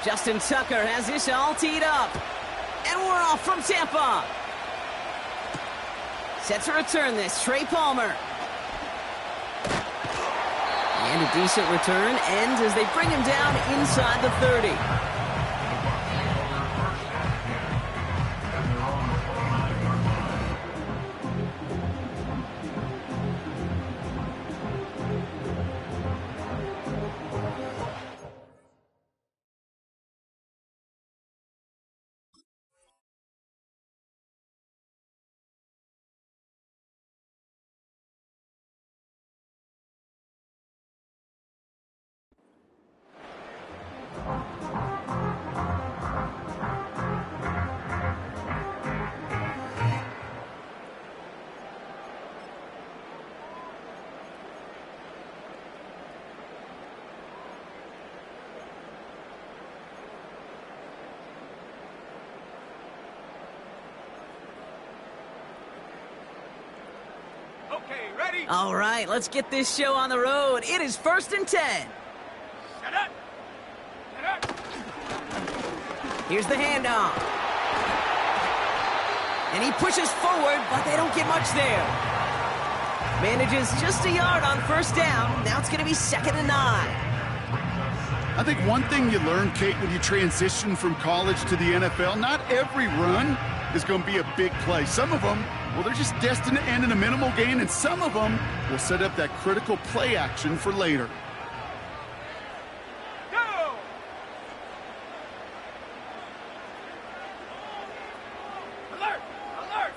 Justin Tucker has this all teed up. And we're off from Tampa. Set to return this, Trey Palmer. And a decent return ends as they bring him down inside the 30. All right, let's get this show on the road. It is 1st and 10. Set up. Set up. Here's the handoff. And he pushes forward, but they don't get much there. Manages just a yard on 1st down. Now it's going to be 2nd and 9. I think one thing you learn, Kate, when you transition from college to the NFL, not every run is going to be a big play. Some of them, well, they're just destined to end in a minimal gain, and some of them will set up that critical play action for later. Go! Alert! Alert!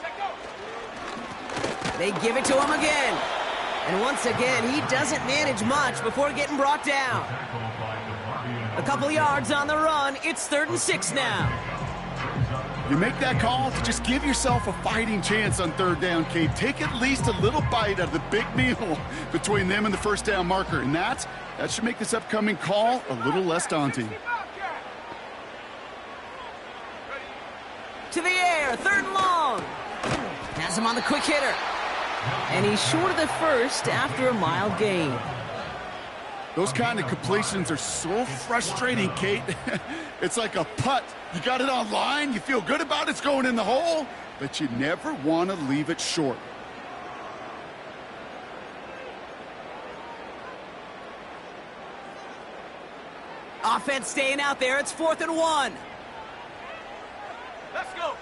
Check go! They give it to him again. And once again, he doesn't manage much before getting brought down. A couple yards on the run. It's 3rd and 6 now. You make that call to just give yourself a fighting chance on 3rd down, Kate. Take at least a little bite out of the big meal between them and the 1st down marker. And that should make this upcoming call a little less daunting. To the air, 3rd and long. Has him on the quick hitter. And he's short of the 1st after a mild gain. Those kind of completions are so frustrating, Kate. It's like a putt. You got it on line, you feel good about it's going in the hole, but you never want to leave it short. Offense staying out there. It's 4th and 1. Let's go!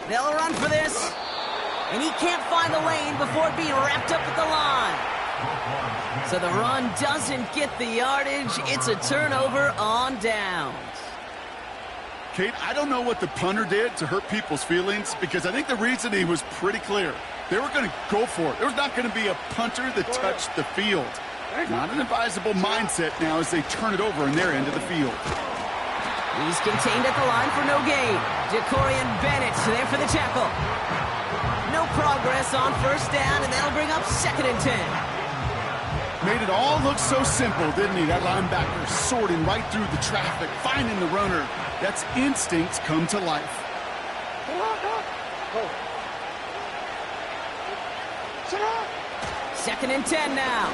They'll run for this. And he can't find the lane before being wrapped up at the line. So the run doesn't get the yardage. It's a turnover on downs. Kate, I don't know what the punter did to hurt people's feelings, because I think the reasoning was pretty clear. They were going to go for it. There was not going to be a punter that touched the field. Not an advisable mindset now as they turn it over in their end of the field. He's contained at the line for no gain. Jacorian Bennett there for the tackle. No progress on 1st down, and that'll bring up 2nd and 10. Made it all look so simple, didn't he? That linebacker sorting right through the traffic, finding the runner. That's instincts come to life. 2nd and 10 now.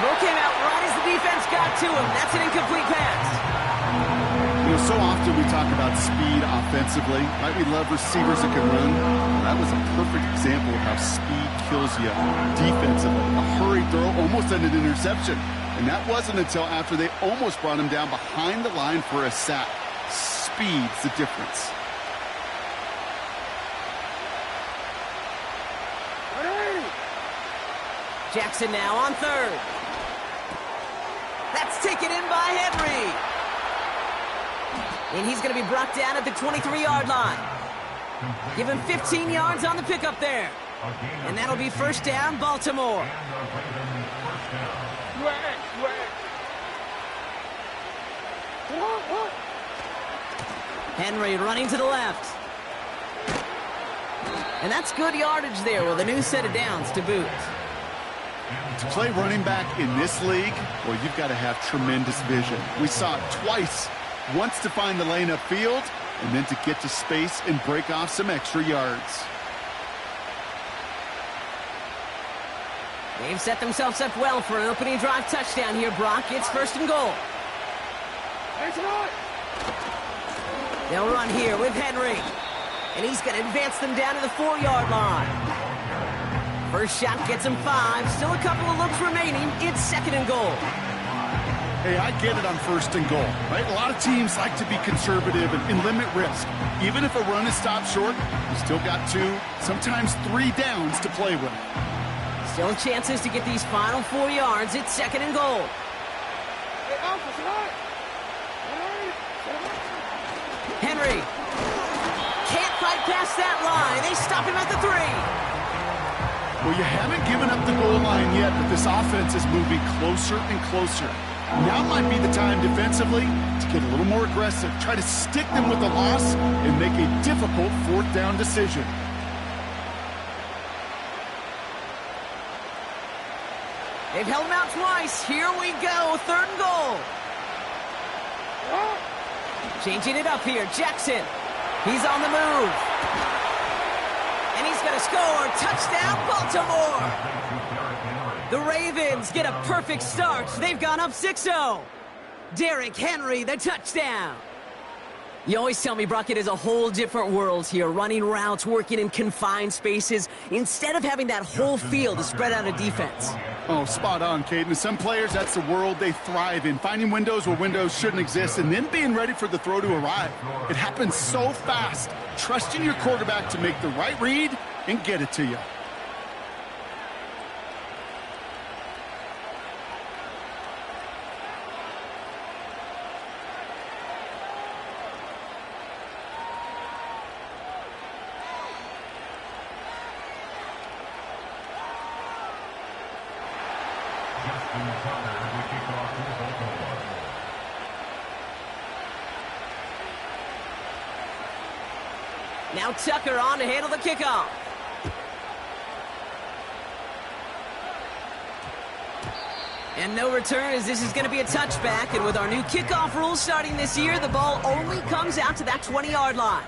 Throw came out right as the defense got to him. That's an incomplete pass. You know, so often we talk about speed offensively, right? We love receivers that can run. Well, that was a perfect example of how speed kills you defensively. A hurried throw, almost an interception. And that wasn't until after they almost brought him down behind the line for a sack. Speed's the difference. Jackson now on 3rd. That's taken in by Henry. And he's going to be brought down at the 23-yard line. Give him 15 yards on the pickup there. And that'll be 1st down, Baltimore. Henry running to the left. And that's good yardage there with a new set of downs to boot. To play running back in this league, well, you've got to have tremendous vision. We saw it twice. Once to find the lane upfield, and then to get to space and break off some extra yards. They've set themselves up well for an opening drive touchdown here, Brock. It's 1st and goal. They'll run here with Henry. And he's going to advance them down to the 4-yard line. First shot gets him 5. Still a couple of looks remaining. It's 2nd and goal. Hey, I get it on 1st and goal, right? A lot of teams like to be conservative and limit risk. Even if a run is stopped short, you still got 2, sometimes 3 downs to play with. Still chances to get these final 4 yards. It's 2nd and goal. Henry can't fight past that line. They stop him at the 3. Well, you haven't given up the goal line yet, but this offense is moving closer and closer. Now might be the time defensively to get a little more aggressive, try to stick them with the loss, and make a difficult 4th down decision. They've held him out twice. Here we go. 3rd and goal. Changing it up here. Jackson. He's on the move. And he's going to score. Touchdown, Baltimore. The Ravens get a perfect start. They've gone up 6-0. Derrick Henry, the touchdown. You always tell me, Brock, it is a whole different world here, running routes, working in confined spaces, instead of having that whole field to spread out a defense. Oh, spot on, Caden. Some players, that's the world they thrive in, finding windows where windows shouldn't exist, and then being ready for the throw to arrive. It happens so fast. Trusting your quarterback to make the right read and get it to you. Now Tucker on to handle the kickoff. And no return, as this is going to be a touchback. And with our new kickoff rules starting this year, the ball only comes out to that 20-yard line.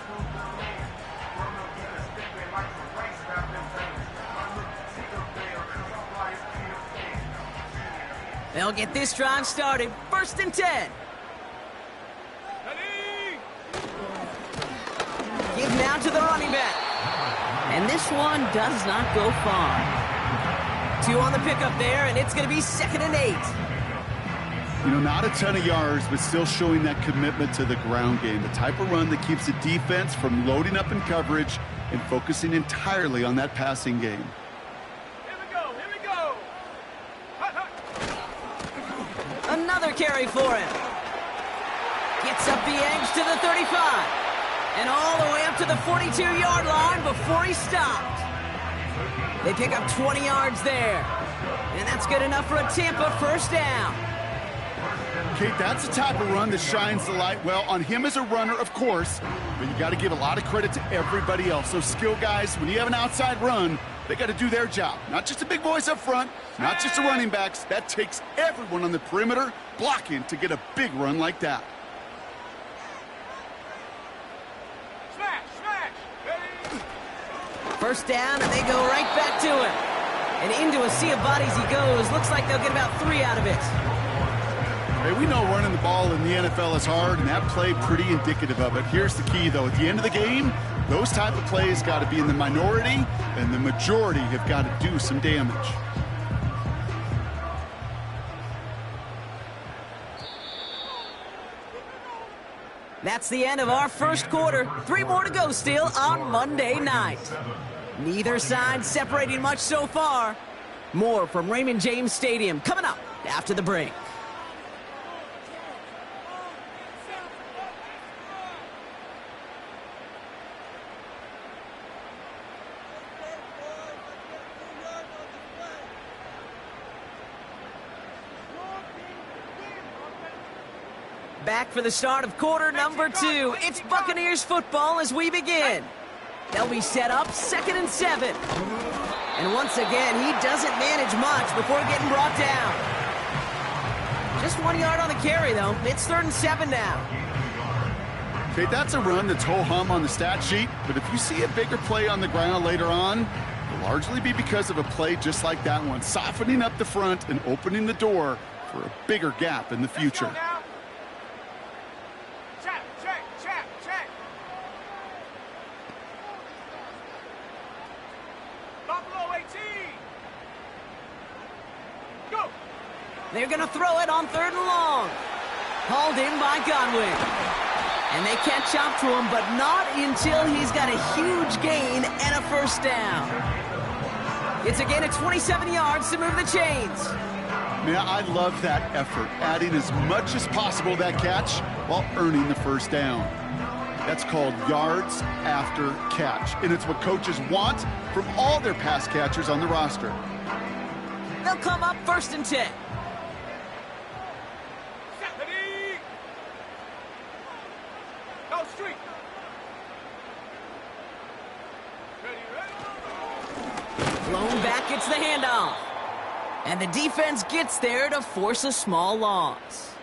They'll get this drive started. 1st and 10. Give now to the running back. And this one does not go far. 2 on the pickup there, and it's going to be 2nd and 8. You know, not a ton of yards, but still showing that commitment to the ground game. The type of run that keeps the defense from loading up in coverage and focusing entirely on that passing game. Here we go. Hut. Another carry for him. Gets up the edge to the 35. And all the way up to the 42-yard line before he stopped. They pick up 20 yards there. And that's good enough for a Tampa 1st down. Kate, that's the type of run that shines the light well on him as a runner, of course, but you got to give a lot of credit to everybody else. Those skill guys, when you have an outside run, they got to do their job. Not just the big boys up front, not just the running backs. That takes everyone on the perimeter blocking to get a big run like that. First down, and they go right back to him. And into a sea of bodies he goes. Looks like they'll get about 3 out of it. Hey, we know running the ball in the NFL is hard, and that play pretty indicative of it. Here's the key, though. At the end of the game, those type of plays got to be in the minority, and the majority have got to do some damage. That's the end of our 1st quarter. 3 more to go still on Monday night. Neither side separating much so far. More from Raymond James Stadium coming up after the break. Back for the start of quarter number 2. It's Buccaneers football as we begin. They'll be set up 2nd and 7. And once again, he doesn't manage much before getting brought down. Just 1 yard on the carry, though. It's 3rd and 7 now. Okay, that's a run that's ho-hum on the stat sheet, but if you see a bigger play on the ground later on, it'll largely be because of a play just like that one, softening up the front and opening the door for a bigger gap in the future. Check, check, check, check. Buffalo 18. Go. They're going to throw it on 3rd and long. Hauled in by Godwin. And they catch up to him, but not until he's got a huge gain and a 1st down. It's a gain of 27 yards to move the chains. Man, I love that effort, adding as much as possible to that catch while earning the 1st down. That's called yards after catch, and it's what coaches want from all their pass catchers on the roster. They'll come up 1st and 10. Go street. Blown back gets the handoff. And the defense gets there to force a small loss.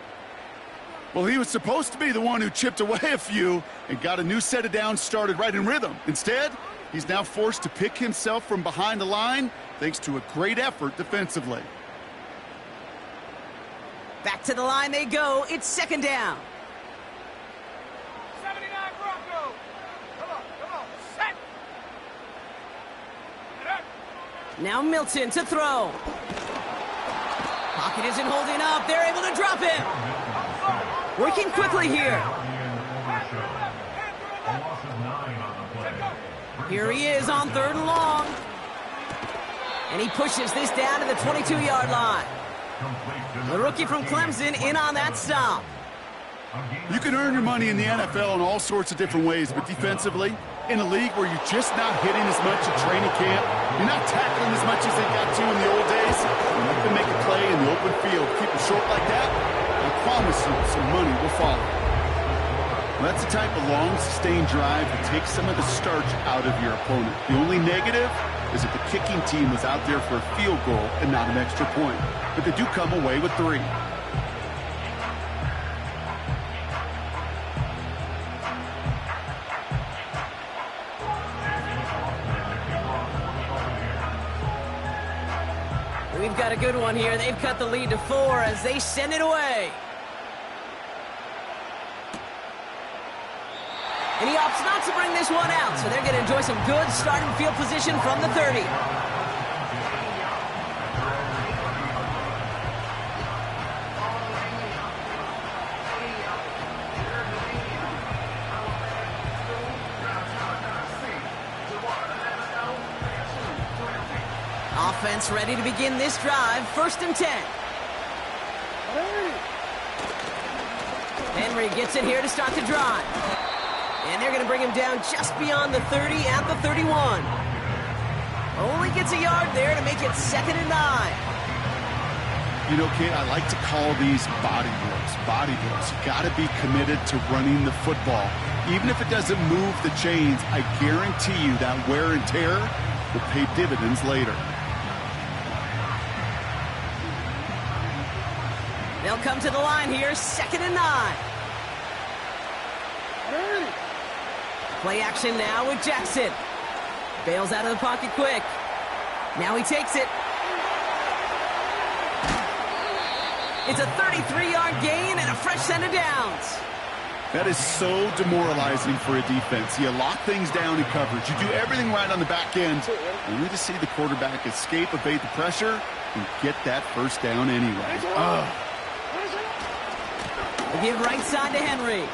Well, he was supposed to be the one who chipped away a few and got a new set of downs started right in rhythm. Instead, he's now forced to pick himself from behind the line thanks to a great effort defensively. Back to the line they go. It's 2nd down. 79 Bronco. Come on, set. Now Milton to throw. Pocket isn't holding up. They're able to drop him. Working quickly here. Here he is on 3rd and long. And he pushes this down to the 22-yard line. The rookie from Clemson in on that stop. You can earn your money in the NFL in all sorts of different ways, but defensively, in a league where you're just not hitting as much at training camp, you're not tackling as much as they got to in the old days, and you can make a play in the open field. Keep it short like that, I promise you some money will follow. Well, that's the type of long, sustained drive that takes some of the starch out of your opponent. The only negative is that the kicking team was out there for a field goal and not an extra point. But they do come away with 3. We've got a good one here. They've cut the lead to 4 as they send it away. And he opts not to bring this one out, so they're going to enjoy some good starting field position from the 30. Offense ready to begin this drive. 1st and 10. Henry gets it here to start the drive. And they're going to bring him down just beyond the 30 at the 31. Only gets a yard there to make it 2nd and 9. You know, Kate, I like to call these body blows. Body blows. You got to be committed to running the football. Even if it doesn't move the chains, I guarantee you that wear and tear will pay dividends later. They'll come to the line here, 2nd and 9. Play action now with Jackson. Bails out of the pocket quick. Now he takes it. It's a 33-yard gain and a fresh set of downs. That is so demoralizing for a defense. You lock things down in coverage. You do everything right on the back end, only to see the quarterback escape, evade the pressure, and get that 1st down anyway. They give right side to Henry.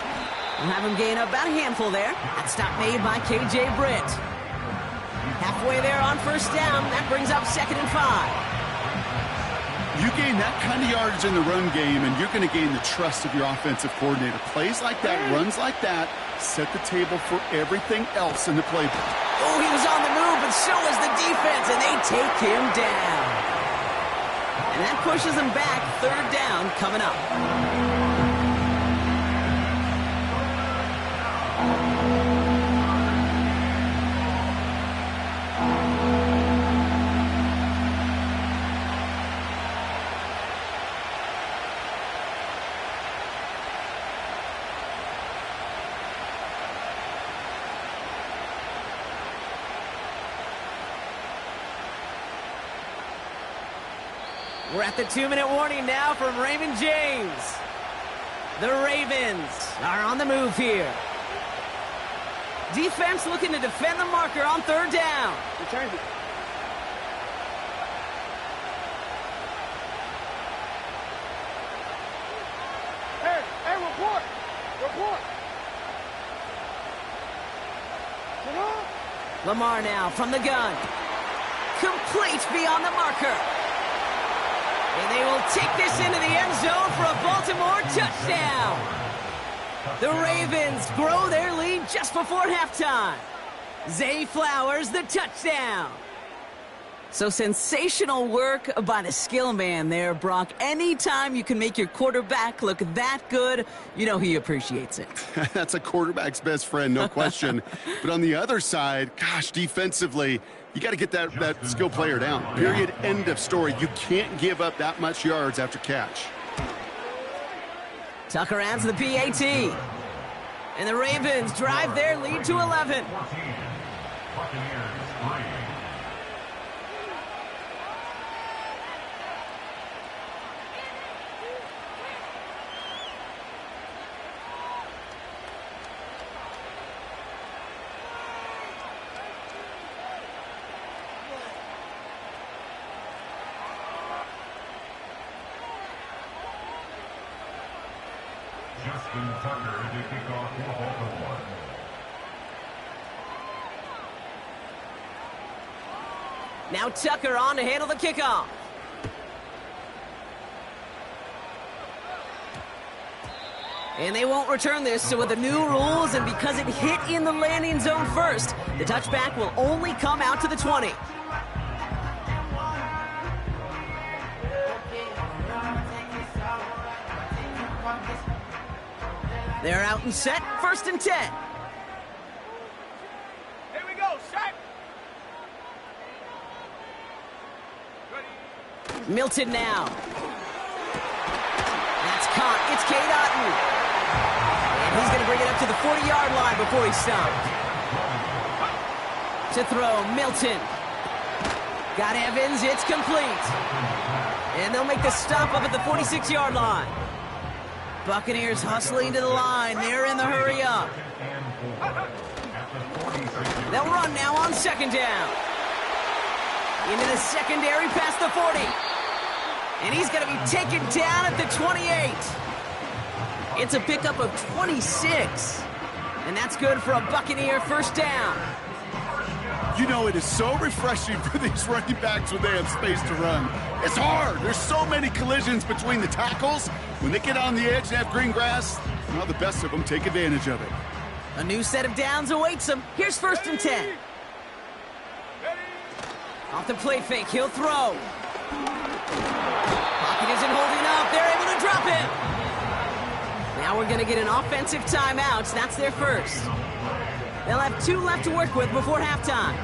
We'll have him gain about a handful there. That stop made by K.J. Britt. Halfway there on 1st down. That brings up 2nd and 5. You gain that kind of yardage in the run game, and you're going to gain the trust of your offensive coordinator. Plays like that, runs like that, set the table for everything else in the playbook. Oh, he was on the move, but so was the defense, and they take him down. And that pushes him back. 3rd down coming up. We're at the 2-minute warning now from Raymond James. The Ravens are on the move here. Defense looking to defend the marker on 3rd down. Return it. Hey, report! Report! Lamar now from the gun. Complete beyond the marker. And they will take this into the end zone for a Baltimore touchdown. The Ravens grow their lead just before halftime. Zay Flowers, the touchdown. So sensational work by the skill man there, Brock. Anytime you can make your quarterback look that good, you know he appreciates it. That's a quarterback's best friend, no question. But on the other side, gosh, defensively, you got to get that skill player down. Period, end of story. You can't give up that much yards after catch. Tucker adds the PAT. And the Ravens drive their lead to 11. Justin Tucker to kick off for Baltimore. Now Tucker on to handle the kickoff. And they won't return this, so with the new rules and because it hit in the landing zone first, the touchback will only come out to the 20. They're out and set, 1st and 10. Here we go, set. Ready. Milton now. That's caught. It's Cade Otton. And he's going to bring it up to the 40-yard line before he's stopped. To throw, Milton. Got Evans. It's complete. And they'll make the stop up at the 46-yard line. Buccaneers hustling to the line. They're in the hurry up. They'll run now on 2nd down. Into the secondary past the 40. And he's going to be taken down at the 28. It's a pickup of 26. And that's good for a Buccaneer 1st down. You know, it is so refreshing for these running backs when they have space to run. It's hard. There's so many collisions between the tackles. When they get on the edge and have green grass, well, the best of them take advantage of it. A new set of downs awaits him. Here's 1st and 10. Off the play fake, he'll throw. Pocket isn't holding up. They're able to drop him. Now we're going to get an offensive timeout. That's their first. They'll have 2 left to work with before halftime.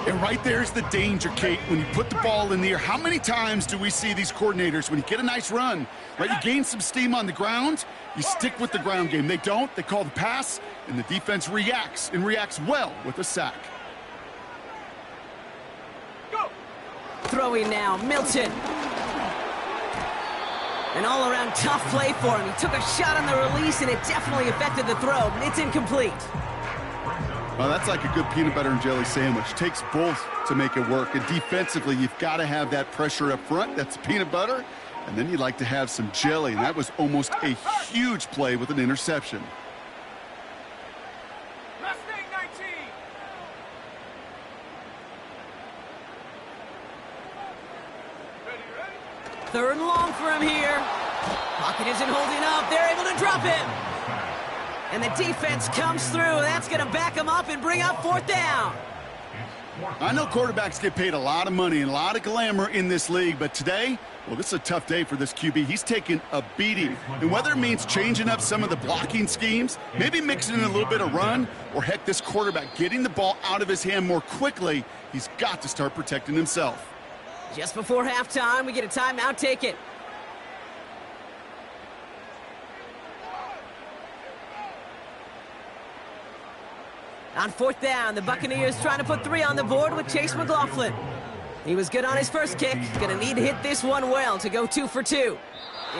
And right there's the danger, Kate, when you put the ball in the air. How many times do we see these coordinators, when you get a nice run, right, you gain some steam on the ground, you stick with the ground game. They don't, they call the pass, and the defense reacts, and reacts well with a sack. Go. Throwing now, Milton. An all-around tough play for him. He took a shot on the release, and it definitely affected the throw. It's incomplete. Well, that's like a good peanut butter and jelly sandwich. Takes both to make it work. And defensively, you've got to have that pressure up front. That's peanut butter. And then you'd like to have some jelly. And that was almost a huge play with an interception. Mustang 19. Ready. 3rd and long for him here. Pocket isn't holding up. They're able to drop him. And the defense comes through. That's going to back him up and bring up 4th down. I know quarterbacks get paid a lot of money and a lot of glamour in this league, but today, well, this is a tough day for this QB. He's taken a beating. And whether it means changing up some of the blocking schemes, maybe mixing in a little bit of run, or heck, this quarterback getting the ball out of his hand more quickly, he's got to start protecting himself. Just before halftime, we get a timeout taken. On 4th down, the Buccaneers trying to put 3 on the board with Chase McLaughlin. He was good on his first kick. Gonna need to hit this one well to go 2 for 2.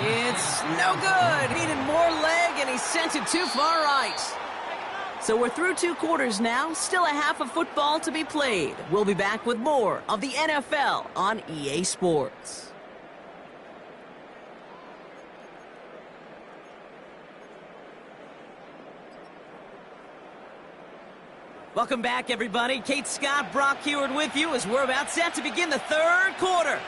It's no good. Needed more leg, and he sent it too far right. So we're through 2 quarters now. Still a half of football to be played. We'll be back with more of the NFL on EA Sports. Welcome back, everybody. Kate Scott, Brock Heward with you as we're about set to begin the 3rd quarter.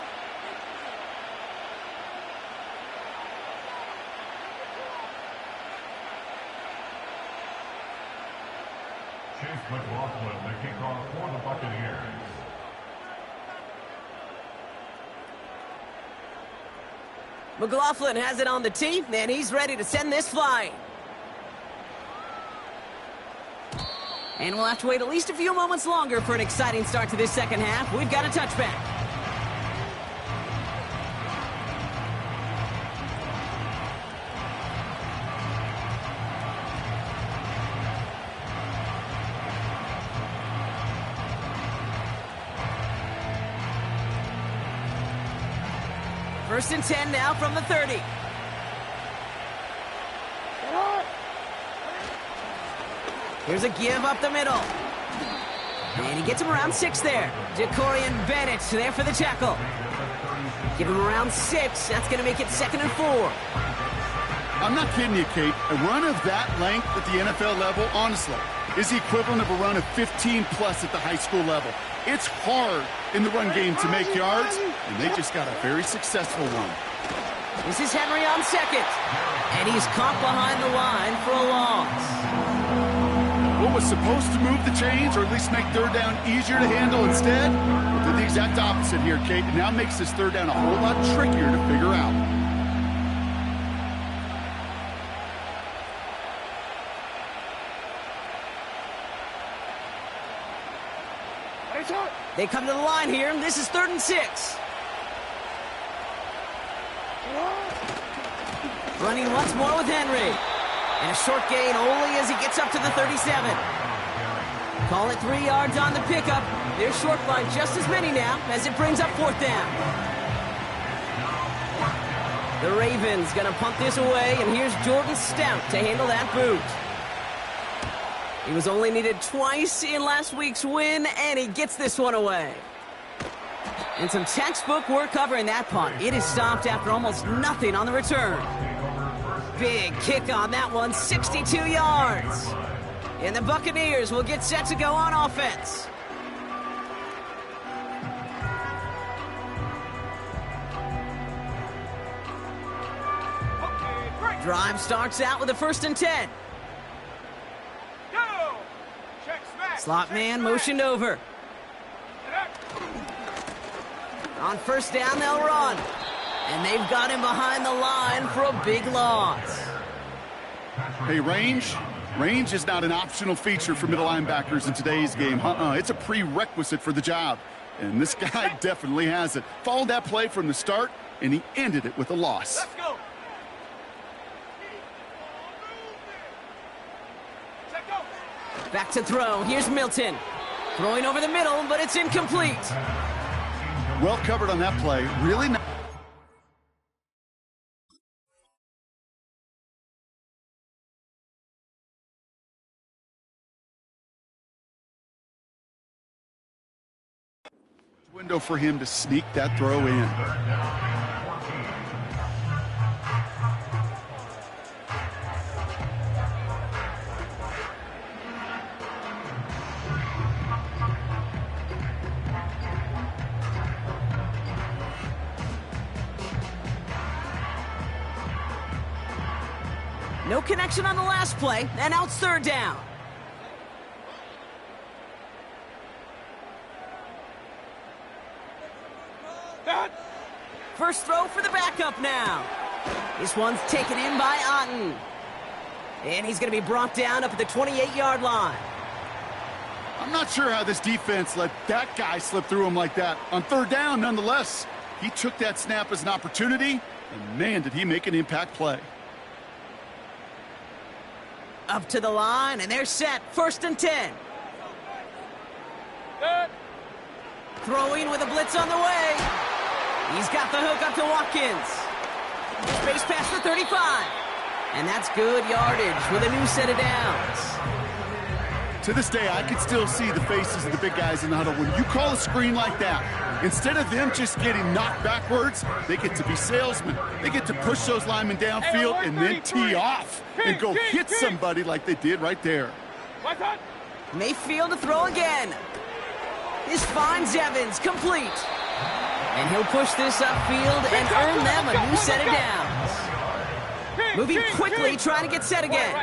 Chase McLaughlin, the kickoff for the Buccaneers. McLaughlin has it on the tee, and he's ready to send this flying. And we'll have to wait at least a few moments longer for an exciting start to this second half. We've got a touchback. First and 10 now from the 30. Here's a give up the middle. And he gets him around 6 there. Jacorian Bennett there for the tackle. Give him around 6. That's going to make it 2nd and 4. I'm not kidding you, Kate. A run of that length at the NFL level, honestly, is the equivalent of a run of 15-plus at the high school level. It's hard in the run game to make yards, and they just got a very successful one. This is Henry on 2nd. And he's caught behind the line for a loss. What was supposed to move the chains, or at least make 3rd down easier to handle instead, did the exact opposite here, Kate. It now makes this 3rd down a whole lot trickier to figure out. They come to the line here. This is 3rd and 6. Running once more with Henry. And a short gain only as he gets up to the 37. Call it 3 yards on the pickup. They're short by just as many now as it brings up 4th down. The Ravens going to punt this away, and here's Jordan Stout to handle that boot. He was only needed twice in last week's win, and he gets this one away. And some textbook work covering that punt. It is stopped after almost nothing on the return. Big kick on that one, 62 yards. And the Buccaneers will get set to go on offense. Drive starts out with a 1st and 10. Go! Check smack. Slot man motioned over. On 1st down, they'll run. And they've got him behind the line for a big loss. Hey, range is not an optional feature for middle linebackers in today's game. It's a prerequisite for the job. And this guy definitely has it. Followed that play from the start, and he ended it with a loss. Let's go. Check go. Back to throw. Here's Milton. Throwing over the middle, but it's incomplete. Well covered on that play. Really nice. Window for him to sneak that throw in. No connection on the last play, and now it's 3rd down. First throw for the backup now. This one's taken in by Otten. And he's going to be brought down up at the 28-yard line. I'm not sure how this defense let that guy slip through him like that. On 3rd down, nonetheless, he took that snap as an opportunity, and man, did he make an impact play. Up to the line, and they're set. 1st and 10. Throwing with a blitz on the way. He's got the hook up to Watkins. Space pass for 35. And that's good yardage with a new set of downs. To this day, I can still see the faces of the big guys in the huddle. When you call a screen like that, instead of them just getting knocked backwards, they get to be salesmen. They get to push those linemen downfield and then tee off and go hit somebody like they did right there. Mayfield to throw again. This finds Evans complete. And he'll push this upfield and earn them a new set of downs. Moving quickly, trying to get set again.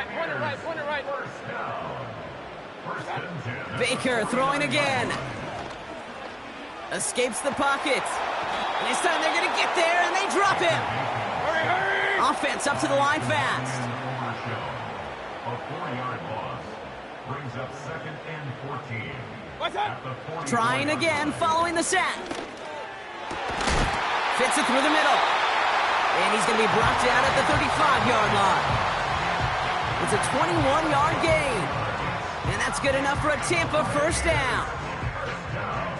Baker throwing again. Escapes the pocket. And this time they're going to get there, and they drop him. Offense up to the line fast. A 4-yard loss brings up 2nd and 14. Trying again, following the sack. Fits it through the middle. And he's going to be brought down at the 35-yard line. It's a 21-yard gain. And that's good enough for a Tampa first down.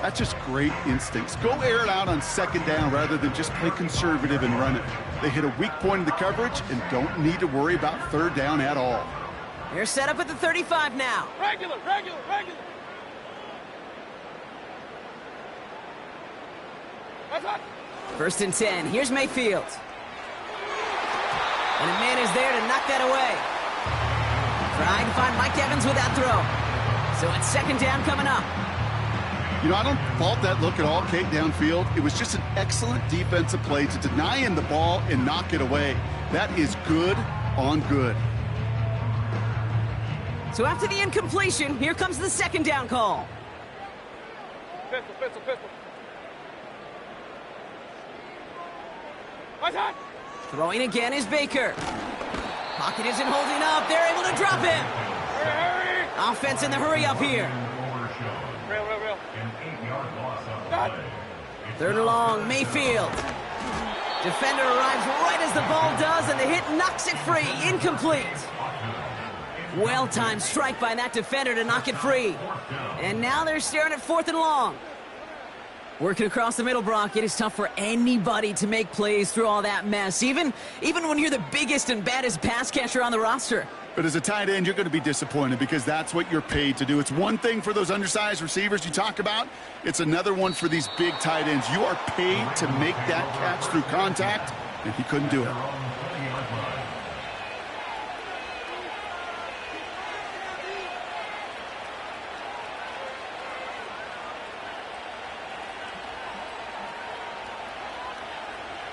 That's just great instincts. Go air it out on 2nd down rather than just play conservative and run it. They hit a weak point in the coverage and don't need to worry about 3rd down at all. They're set up at the 35 now. Regular. 1st and 10. Here's Mayfield. And a man is there to knock that away. Trying to find Mike Evans with that throw. So it's 2nd down coming up. You know, I don't fault that look at all, Kate, downfield. It was just an excellent defensive play to deny him the ball and knock it away. That is good on good. So after the incompletion, here comes the 2nd down call. Pistol. Throwing again is Baker. Pocket isn't holding up. They're able to drop him. Hurry. Offense in the hurry up here. Real. An 8-yard loss on the play. 3rd and long, Mayfield. Defender arrives right as the ball does, and the hit knocks it free. Incomplete. Well-timed strike by that defender to knock it free. And now they're staring at 4th and long. Working across the middle, Brock, it is tough for anybody to make plays through all that mess, even when you're the biggest and baddest pass catcher on the roster. But as a tight end, you're going to be disappointed because that's what you're paid to do. It's one thing for those undersized receivers you talk about. It's another one for these big tight ends. You are paid to make that catch through contact, and he couldn't do it.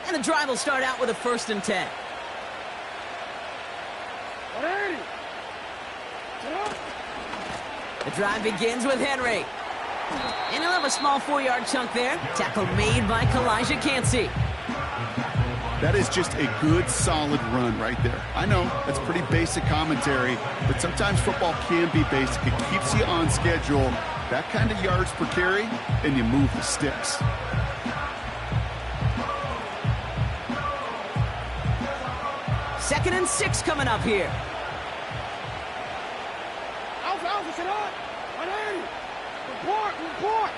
And the drive will start out with a 1st and 10. The drive begins with Henry. And he'll have a small 4-yard chunk there. Tackle made by Kalijah Cansey. That is just a good, solid run right there. I know, that's pretty basic commentary, but sometimes football can be basic. It keeps you on schedule. That kind of yards per carry, and you move the sticks. Second and 6 coming up here. Alpha, sit on. 180. Report.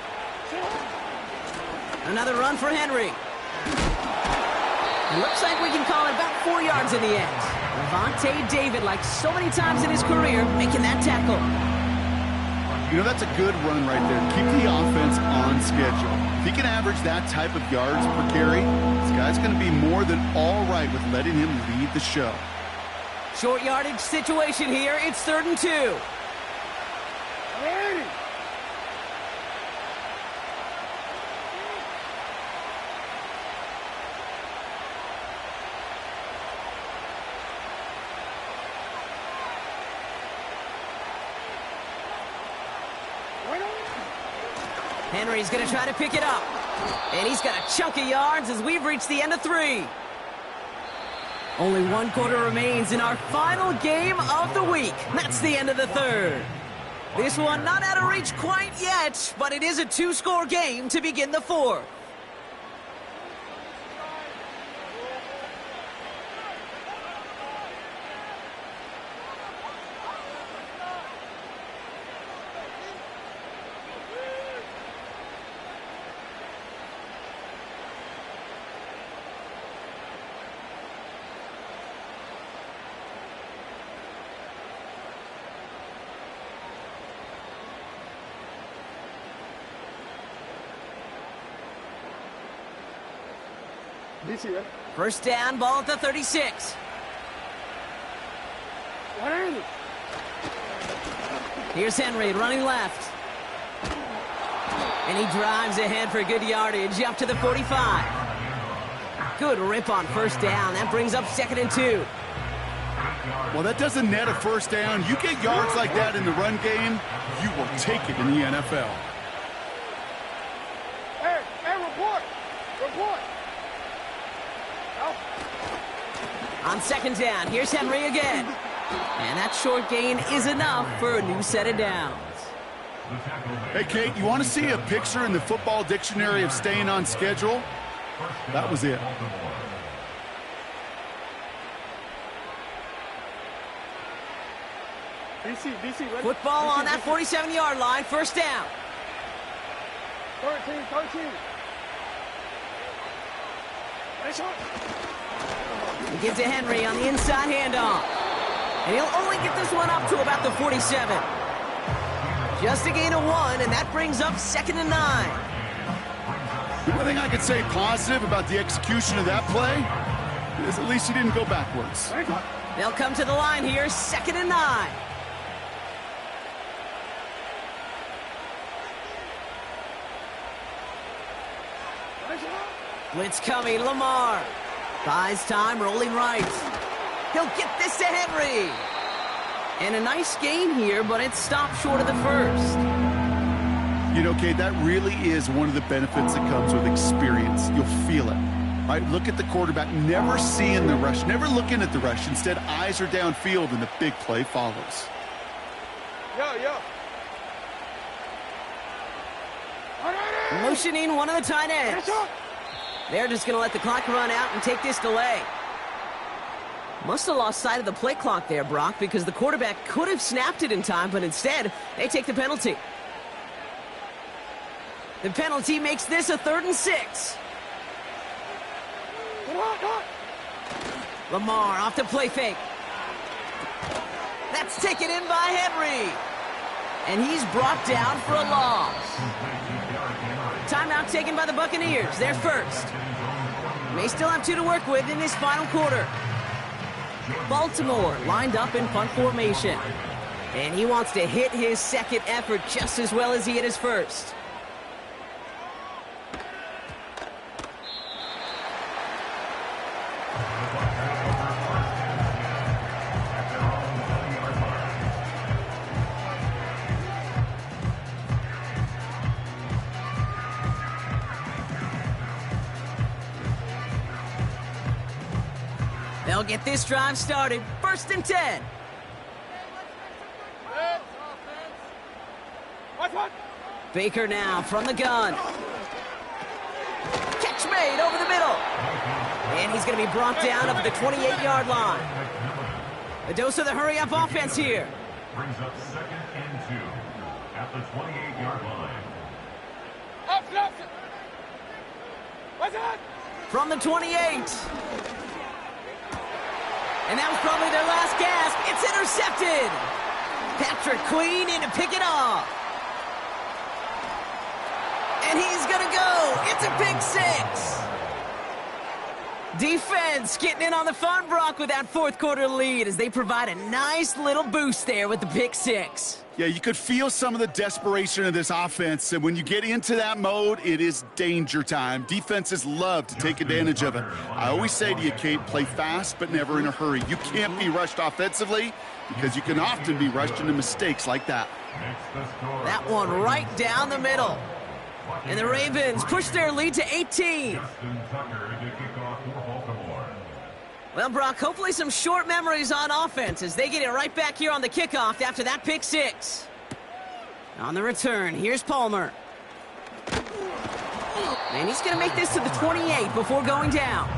Sit on. Another run for Henry. It looks like we can call it about 4 yards in the end. Levante David, like so many times in his career, making that tackle. You know, that's a good run right there. Keep the offense on schedule. If he can average that type of yards per carry, this guy's going to be more than all right with letting him lead the show. Short yardage situation here. It's 3rd and 2. Ready. Henry's going to try to pick it up. And he's got a chunk of yards as we've reached the end of 3. Only 1 quarter remains in our final game of the week. That's the end of the 3rd. This one not out of reach quite yet, but it is a 2-score game to begin the 4th. DC, ready? First down, ball at the 36. 180. Here's Henry running left. And he drives ahead for good yardage up to the 45. Good rip on first down. That brings up 2nd and 2. Well, that doesn't net a first down. You get yards like that in the run game, you will take it in the NFL. Hey, report. Report. On 2nd down, here's Henry again. And that short gain is enough for a new set of downs. Hey, Kate, you want to see a picture in the football dictionary of staying on schedule? That was it. DC, ready? Football on that 47-yard line, first down. 13. Nice shot. He gives to Henry on the inside handoff. And he'll only get this one up to about the 47. Just a gain of 1, and that brings up 2nd and 9. The only thing I could say positive about the execution of that play is at least he didn't go backwards. They'll come to the line here, 2nd and 9. Blitz coming, Lamar. Buys time, rolling right. He'll get this to Henry. And a nice gain here, but it stopped short of the first. You know, Kate, that really is one of the benefits that comes with experience. You'll feel it. All right, look at the quarterback, never seeing the rush, never looking at the rush. Instead, eyes are downfield, and the big play follows. Yo. Motioning one of the tight ends. They're just going to let the clock run out and take this delay. Must have lost sight of the play clock there, Brock, because the quarterback could have snapped it in time, but instead, they take the penalty. The penalty makes this a 3rd and 6. Lamar off the play fake. That's taken in by Henry. And he's brought down for a loss. Timeout taken by the Buccaneers. They're first. May still have 2 to work with in this final quarter. Baltimore lined up in punt formation. And he wants to hit his second effort just as well as he hit his first. They'll get this drive started. 1st and 10. Baker now from the gun. Catch made over the middle. And he's going to be brought down up at the 28-yard line. A dose of the hurry-up offense here. Brings up 2nd and 2 at the 28-yard line. What's that? From the 28. And that was probably their last gasp. It's intercepted. Patrick Queen in to pick it off. And he's going to go. It's a pick 6. Defense getting in on the fun, Brock, with that 4th quarter lead as they provide a nice little boost there with the pick 6. Yeah, you could feel some of the desperation of this offense, and when you get into that mode, it is danger time. Defenses love to take advantage of it. I always say to you, Kate, play fast but never in a hurry. You can't be rushed offensively because you can often be rushed into mistakes like that. That one right down the middle. And the Ravens push their lead to 18. Well, Brock, hopefully some short memories on offense as they get it right back here on the kickoff after that pick 6. On the return, here's Palmer. And he's going to make this to the 28 before going down.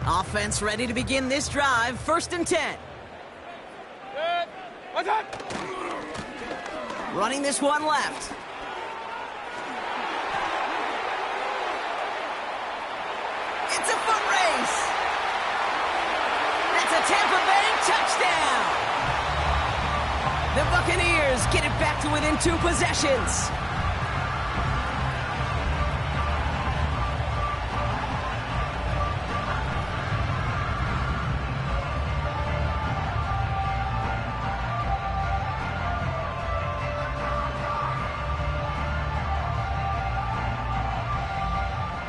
Offense ready to begin this drive. 1st and 10. What's that? Running this one left. It's a foot race. That's a Tampa Bay touchdown. The Buccaneers get it back to within 2 possessions.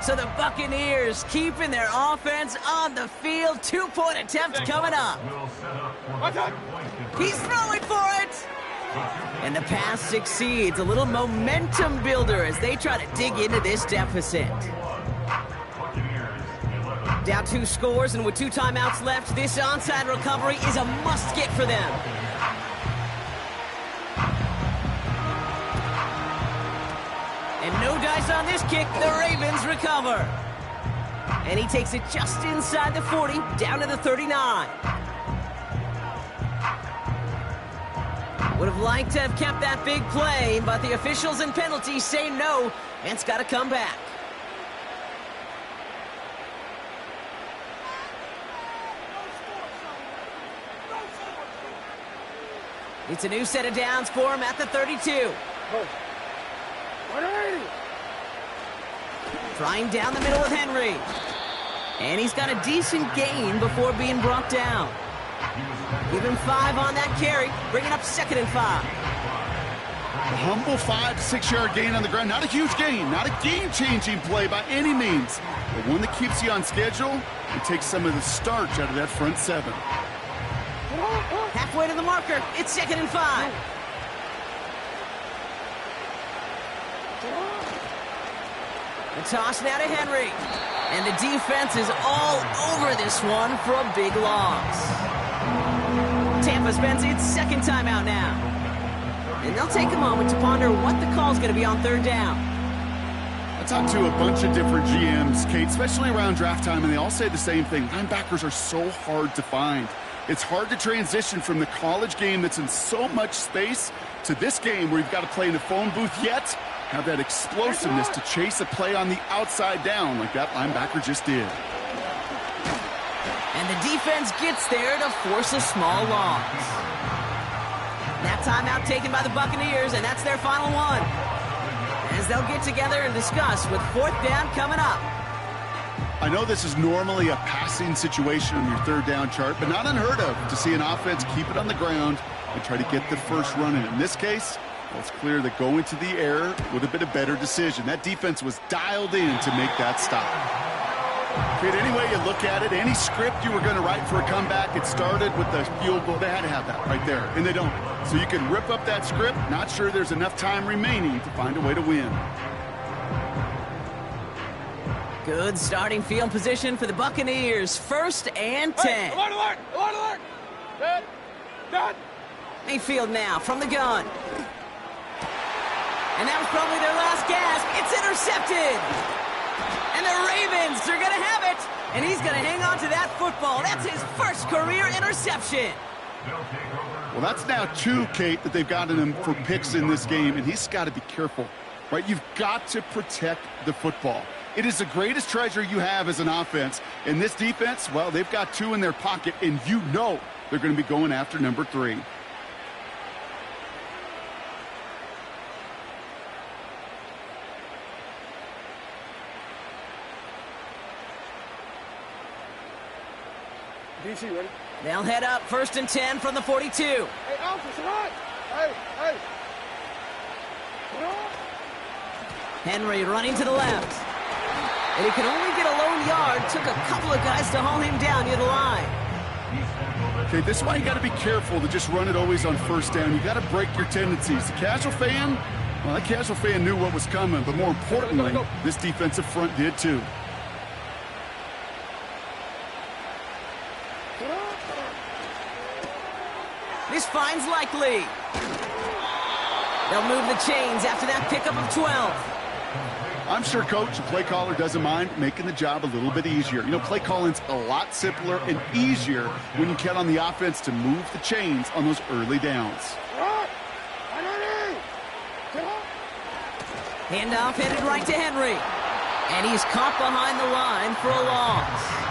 So the Buccaneers keeping their offense on the field. 2-point attempt coming up. He's throwing for it. And the pass succeeds. A little momentum builder as they try to dig into this deficit. Down 2 scores, and with 2 timeouts left, this onside recovery is a must-get for them. And no dice on this kick. The Ravens recover. And he takes it just inside the 40, down to the 39. Would have liked to have kept that big play, but the officials and penalties say no, and it's got to come back. It's a new set of downs for him at the 32. Trying down the middle with Henry. And he's got a decent gain before being brought down. Give him 5 on that carry, bringing up 2nd and 5. A humble 5 to 6 yard gain on the ground. Not a huge gain, not a game-changing play by any means, but one that keeps you on schedule and takes some of the starch out of that front 7. Halfway to the marker, it's 2nd and 5. The toss now to Henry. And the defense is all over this one for a big loss. Tampa spends its 2nd timeout now. And they'll take a moment to ponder what the call's going to be on 3rd down. I talked to a bunch of different GMs, Kate, especially around draft time, and they all say the same thing. Linebackers are so hard to find. It's hard to transition from the college game that's in so much space to this game where you've got to play in a phone booth yet have that explosiveness to chase a play on the outside down like that linebacker just did. And the defense gets there to force a small loss. That timeout taken by the Buccaneers, and that's their final one. As they'll get together and discuss with 4th down coming up. I know this is normally a passing situation on your 3rd down chart, but not unheard of to see an offense keep it on the ground and try to get the first run in. In this case, well, it's clear that going to the air would have been a better decision. That defense was dialed in to make that stop. But any way you look at it, any script you were going to write for a comeback, it started with the field goal. They had to have that right there, and they don't. So you can rip up that script. Not sure there's enough time remaining to find a way to win. Good starting field position for the Buccaneers. 1st and 10. Hey, alert! Dead! Mayfield now from the gun. And that was probably their last gasp. It's intercepted. And the Ravens are going to have it. And he's going to hang on to that football. That's his 1st career interception. Well, that's now 2, Kate, that they've gotten him for picks in this game. And he's got to be careful, right? You've got to protect the football. It is the greatest treasure you have as an offense. And this defense, well, they've got 2 in their pocket. And you know they're going to be going after number 3. DC, ready? They'll head up 1st and 10 from the 42. Hey, Alpha, survive! Hey! Henry running to the left. And he can only get a lone yard. Took a couple of guys to haul him down near the line. Okay, this is why you got to be careful to just run it always on 1st down. You got to break your tendencies. The casual fan, well, that casual fan knew what was coming, but more importantly, this defensive front did too. This finds likely. They'll move the chains after that pickup of 12. I'm sure Coach, the play caller, doesn't mind making the job a little bit easier. You know, play calling's a lot simpler and easier when you count on the offense to move the chains on those early downs. Handoff headed right to Henry. And he's caught behind the line for a loss.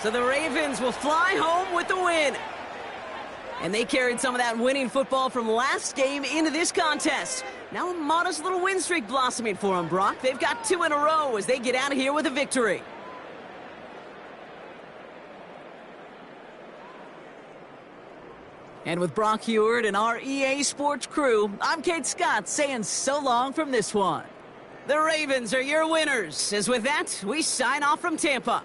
So the Ravens will fly home with the win. And they carried some of that winning football from last game into this contest. Now a modest little win streak blossoming for them, Brock. They've got 2 in a row as they get out of here with a victory. And with Brock Heward and our EA Sports crew, I'm Kate Scott saying so long from this one. The Ravens are your winners. As with that, we sign off from Tampa.